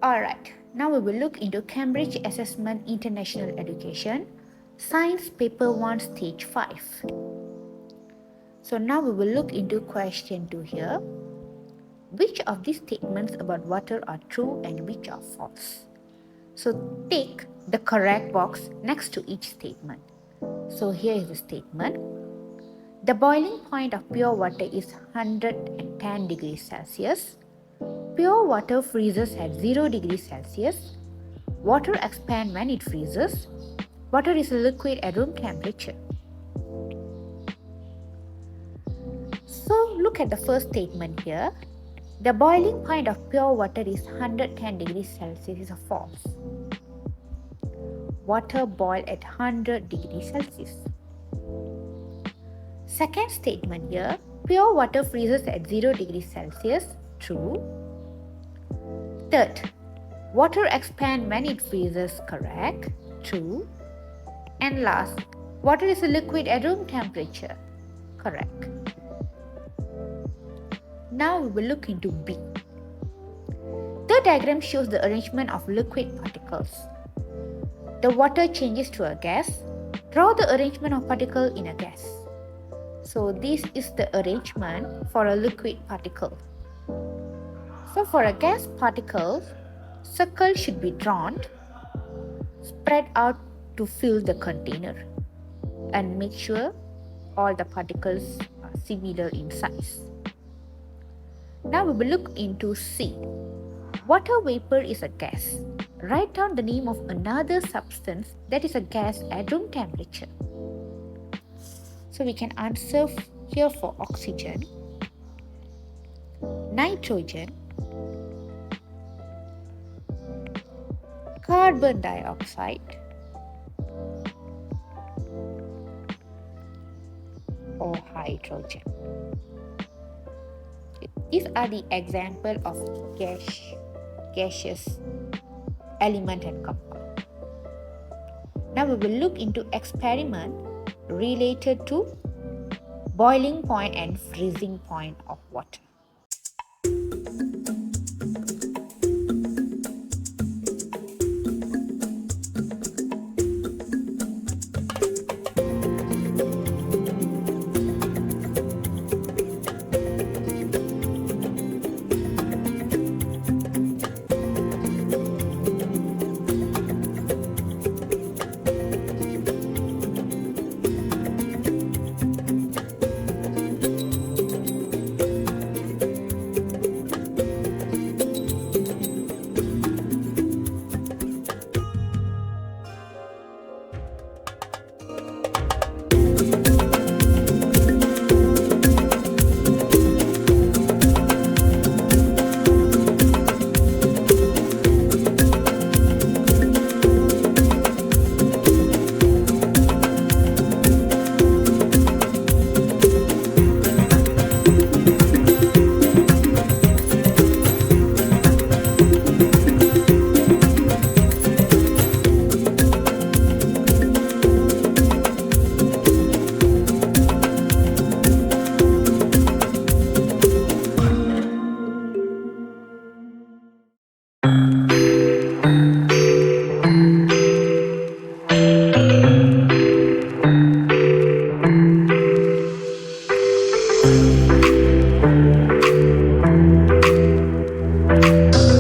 Alright, now we will look into Cambridge Assessment International Education, Science Paper 1 Stage 5. So now we will look into question 2 here. Which of these statements about water are true and which are false? So tick the correct box next to each statement. So here is the statement. The boiling point of pure water is 110 degrees Celsius. Pure water freezes at 0 degrees Celsius. Water expands when it freezes. Water is a liquid at room temperature. So look at the first statement here. The boiling point of pure water is 110 degrees Celsius is a false. Water boils at 100 degrees Celsius. Second statement here, pure water freezes at 0 degrees Celsius, true. Third, water expands when it freezes, correct, true. And last, water is a liquid at room temperature, correct. Now we will look into B. The diagram shows the arrangement of liquid particles. The water changes to a gas. Draw the arrangement of particles in a gas. So this is the arrangement for a liquid particle. So for a gas particle, circle should be drawn, spread out to fill the container, and make sure all the particles are similar in size. Now we will look into C. Water vapor is a gas. Write down the name of another substance that is a gas at room temperature. So we can answer here for oxygen, nitrogen, carbon dioxide, or hydrogen. These are the examples of gaseous element and compound. Now we will look into experiment related to boiling point and freezing point of water.